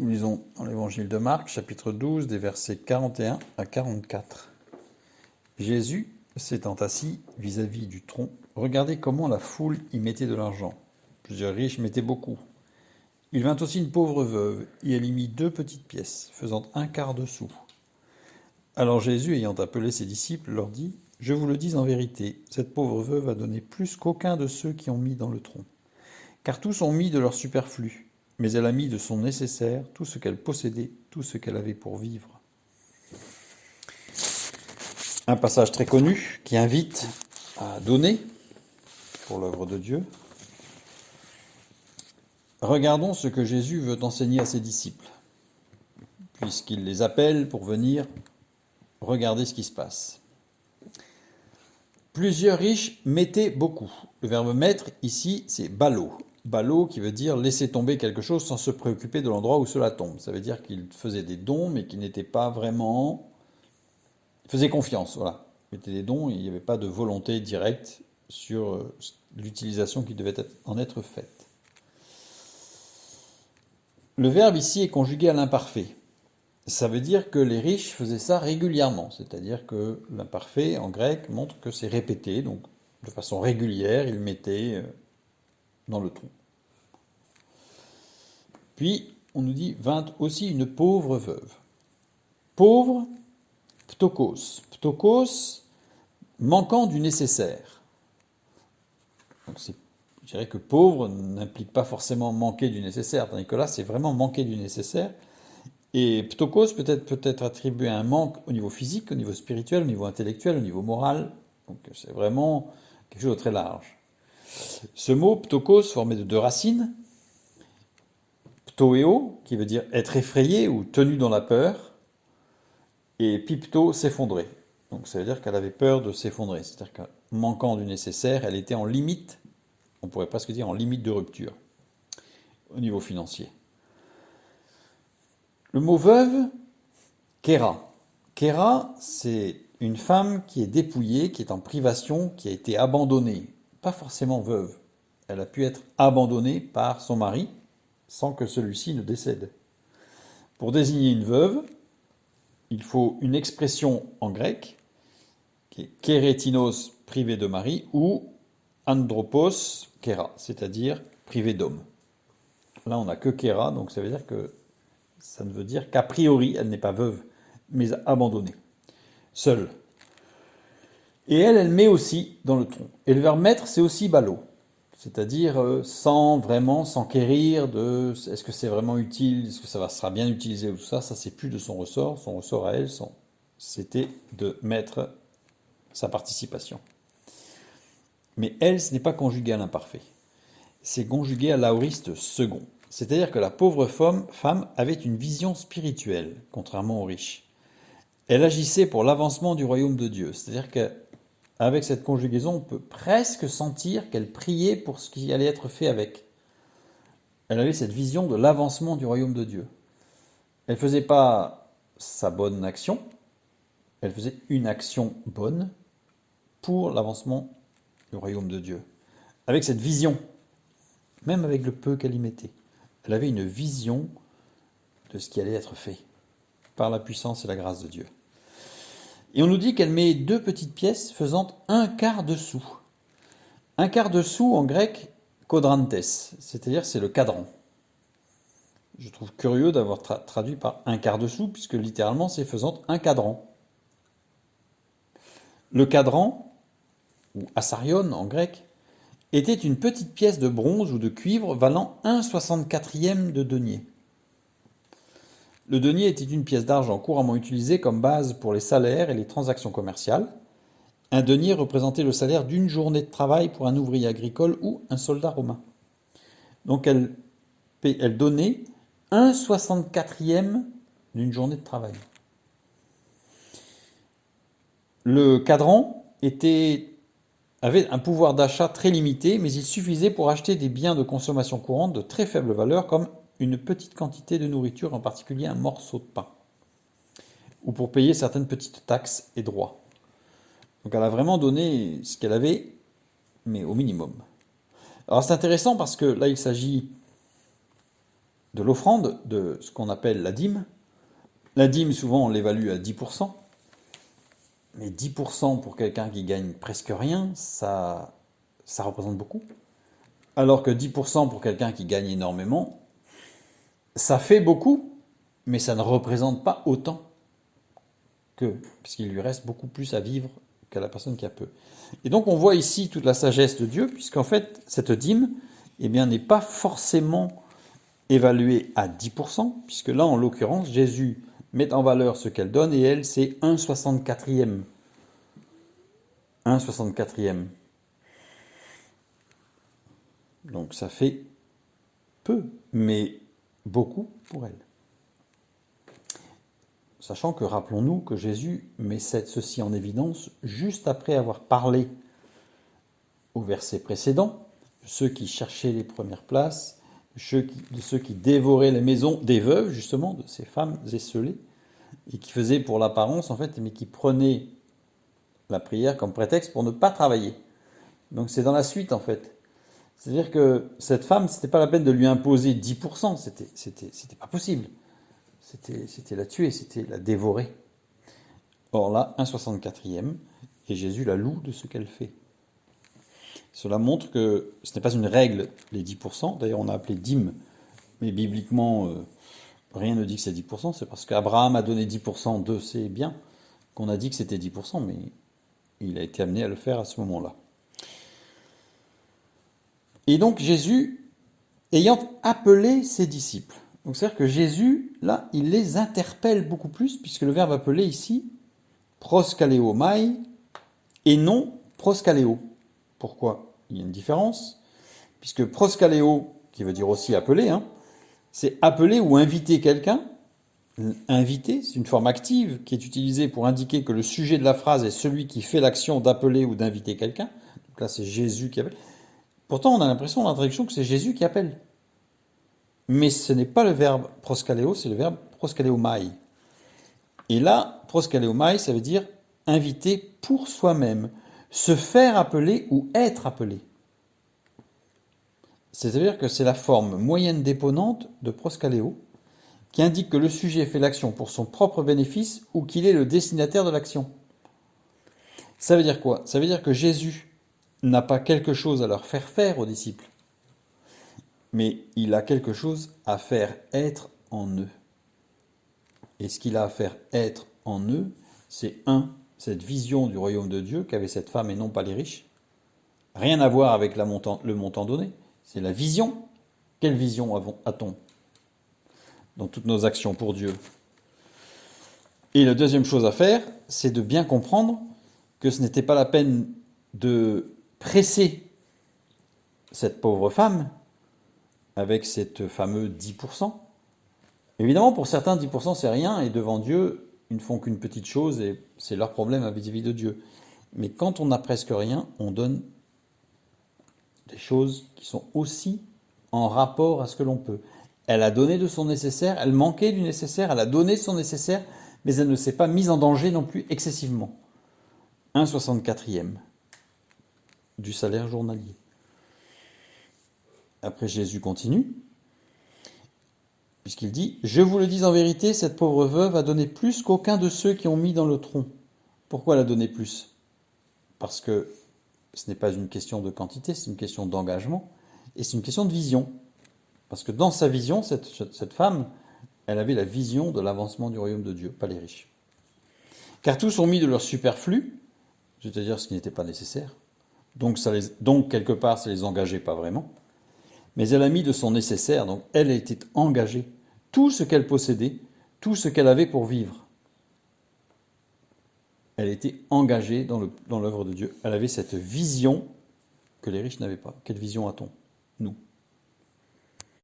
Nous lisons dans l'évangile de Marc, chapitre 12, des versets 41 à 44. Jésus, s'étant assis vis-à-vis du tronc, regardait comment la foule y mettait de l'argent. Plusieurs riches mettaient beaucoup. Il vint aussi une pauvre veuve, et elle y mit 2 petites pièces, faisant 1/4 de sou. Alors Jésus, ayant appelé ses disciples, leur dit : Je vous le dis en vérité, cette pauvre veuve a donné plus qu'aucun de ceux qui ont mis dans le tronc. Car tous ont mis de leur superflu, mais elle a mis de son nécessaire tout ce qu'elle possédait, tout ce qu'elle avait pour vivre. Un passage très connu qui invite à donner pour l'œuvre de Dieu. Regardons ce que Jésus veut enseigner à ses disciples, puisqu'il les appelle pour venir regarder ce qui se passe. Plusieurs riches mettaient beaucoup. Le verbe mettre ici, c'est balo. Balo qui veut dire laisser tomber quelque chose sans se préoccuper de l'endroit où cela tombe. Ça veut dire qu'ils faisaient des dons, mais qu'ils n'étaient pas vraiment... Ils faisaient confiance, voilà. Ils mettaient des dons, il n'y avait pas de volonté directe sur l'utilisation qui devait en être faite. Le verbe ici est conjugué à l'imparfait. Ça veut dire que les riches faisaient ça régulièrement, c'est-à-dire que l'imparfait en grec montre que c'est répété, donc de façon régulière, ils mettaient dans le tronc. Puis, on nous dit, vint aussi une pauvre veuve. Pauvre, ptokos. Ptokos, manquant du nécessaire. Donc je dirais que pauvre n'implique pas forcément manquer du nécessaire, tandis que là, c'est vraiment manquer du nécessaire. Et ptokos peut être attribué à un manque au niveau physique, au niveau spirituel, au niveau intellectuel, au niveau moral. Donc c'est vraiment quelque chose de très large. Ce mot ptokos, formé de 2 racines, ptoéo, qui veut dire être effrayé ou tenu dans la peur, et pipto, s'effondrer. Donc ça veut dire qu'elle avait peur de s'effondrer, c'est-à-dire qu'en manquant du nécessaire, elle était en limite, on pourrait presque dire en limite de rupture, au niveau financier. Le mot veuve, kéra. Kéra, c'est une femme qui est dépouillée, qui est en privation, qui a été abandonnée. Pas forcément veuve. Elle a pu être abandonnée par son mari sans que celui-ci ne décède. Pour désigner une veuve, il faut une expression en grec, qui est kérétinos, privé de mari, ou andropos, kéra, c'est-à-dire privé d'homme. Là, on n'a que kéra, donc ça veut dire que ça ne veut dire qu'a priori, elle n'est pas veuve, mais abandonnée, seule. Et elle met aussi dans le tronc. Et le verbe mettre, c'est aussi balo, c'est-à-dire sans quérir de est-ce que c'est vraiment utile, est-ce que sera bien utilisé ou tout ça, ça c'est plus de son ressort. Son ressort à elle, c'était de mettre sa participation. Mais elle, ce n'est pas conjugué à l'imparfait, c'est conjugué à l'aoriste second. C'est-à-dire que la pauvre femme avait une vision spirituelle, contrairement aux riches. Elle agissait pour l'avancement du royaume de Dieu. C'est-à-dire qu'avec cette conjugaison, on peut presque sentir qu'elle priait pour ce qui allait être fait avec. Elle avait cette vision de l'avancement du royaume de Dieu. Elle ne faisait pas sa bonne action, elle faisait une action bonne pour l'avancement du royaume de Dieu. Avec cette vision, même avec le peu qu'elle y mettait. Elle avait une vision de ce qui allait être fait par la puissance et la grâce de Dieu. Et on nous dit qu'elle met 2 petites pièces faisant 1/4 de sou. 1/4 de sou en grec, quadrantes, c'est-à-dire c'est le cadran. Je trouve curieux d'avoir traduit par 1/4 de sou, puisque littéralement c'est faisant un cadran. Le cadran, ou assarion en grec, était une petite pièce de bronze ou de cuivre valant 1/64 de denier. Le denier était une pièce d'argent couramment utilisée comme base pour les salaires et les transactions commerciales. Un denier représentait le salaire d'une journée de travail pour un ouvrier agricole ou un soldat romain. Donc elle donnait 1/64 d'une journée de travail. Le cadran avait un pouvoir d'achat très limité, mais il suffisait pour acheter des biens de consommation courante de très faible valeur, comme une petite quantité de nourriture, en particulier un morceau de pain, ou pour payer certaines petites taxes et droits. Donc elle a vraiment donné ce qu'elle avait, mais au minimum. Alors c'est intéressant parce que là il s'agit de l'offrande, de ce qu'on appelle la dîme. La dîme, souvent, on l'évalue à 10%. Mais 10% pour quelqu'un qui gagne presque rien, ça représente beaucoup. Alors que 10% pour quelqu'un qui gagne énormément, ça fait beaucoup, mais ça ne représente pas autant puisqu'il lui reste beaucoup plus à vivre qu'à la personne qui a peu. Et donc on voit ici toute la sagesse de Dieu, puisqu'en fait, cette dîme, eh bien, n'est pas forcément évaluée à 10%, puisque là, en l'occurrence, Jésus met en valeur ce qu'elle donne, et elle, c'est 1/64. 1/64. Donc ça fait peu, mais beaucoup pour elle. Sachant que, rappelons-nous que Jésus met ceci en évidence juste après avoir parlé au verset précédent, de ceux qui cherchaient les premières places, de ceux qui dévoraient les maisons des veuves, justement, de ces femmes esseulées, et qui faisaient pour l'apparence, en fait, mais qui prenaient la prière comme prétexte pour ne pas travailler. Donc c'est dans la suite, en fait. C'est-à-dire que cette femme, c'était pas la peine de lui imposer 10%, c'était pas possible. C'était la tuer, c'était la dévorer. Or là, 1/64, et Jésus la loue de ce qu'elle fait. Cela montre que ce n'est pas une règle, les 10%. D'ailleurs, on a appelé dîme, mais bibliquement, rien ne dit que c'est 10%. C'est parce qu'Abraham a donné 10% de ses biens qu'on a dit que c'était 10%, mais il a été amené à le faire à ce moment-là. Et donc Jésus, ayant appelé ses disciples, donc c'est-à-dire que Jésus, là, il les interpelle beaucoup plus, puisque le verbe appeler ici, proskaléomai, et non proscaléo. Pourquoi? Il y a une différence, puisque proscaléo, qui veut dire aussi appeler, c'est appeler ou inviter quelqu'un. Inviter, c'est une forme active qui est utilisée pour indiquer que le sujet de la phrase est celui qui fait l'action d'appeler ou d'inviter quelqu'un. Donc là, c'est Jésus qui appelle. Pourtant, on a l'impression dans l'introduction que c'est Jésus qui appelle. Mais ce n'est pas le verbe proscaléo, c'est le verbe proskaléomai. Et là, proskaléomai, ça veut dire inviter pour soi-même, se faire appeler ou être appelé. C'est-à-dire que c'est la forme moyenne déponente de proscaléo qui indique que le sujet fait l'action pour son propre bénéfice ou qu'il est le destinataire de l'action. Ça veut dire quoi? Ça veut dire que Jésus n'a pas quelque chose à leur faire faire aux disciples, mais il a quelque chose à faire être en eux. Et ce qu'il a à faire être en eux, c'est cette vision du royaume de Dieu qu'avait cette femme et non pas les riches. Rien à voir avec le montant donné, c'est la vision. Quelle vision a-t-on dans toutes nos actions pour Dieu? Et la deuxième chose à faire, c'est de bien comprendre que ce n'était pas la peine de presser cette pauvre femme avec cette fameux 10%. Évidemment, pour certains, 10% c'est rien, et devant Dieu, ils ne font qu'une petite chose, et c'est leur problème vis-à-vis de Dieu. Mais quand on n'a presque rien, on donne des choses qui sont aussi en rapport à ce que l'on peut. Elle a donné de son nécessaire, elle manquait du nécessaire, elle a donné son nécessaire, mais elle ne s'est pas mise en danger non plus excessivement. 1/64 du salaire journalier. Après, Jésus continue, puisqu'il dit « Je vous le dis en vérité, cette pauvre veuve a donné plus qu'aucun de ceux qui ont mis dans le tronc. » Pourquoi elle a donné plus? Parce que ce n'est pas une question de quantité, c'est une question d'engagement, et c'est une question de vision. Parce que dans sa vision, cette femme, elle avait la vision de l'avancement du royaume de Dieu, pas les riches. Car tous ont mis de leur superflu, c'est-à-dire ce qui n'était pas nécessaire, donc quelque part ça les engageait pas vraiment, mais elle a mis de son nécessaire, donc elle était engagée, tout ce qu'elle possédait, tout ce qu'elle avait pour vivre. Elle était engagée dans l'œuvre de Dieu, elle avait cette vision que les riches n'avaient pas. Quelle vision a-t-on, nous?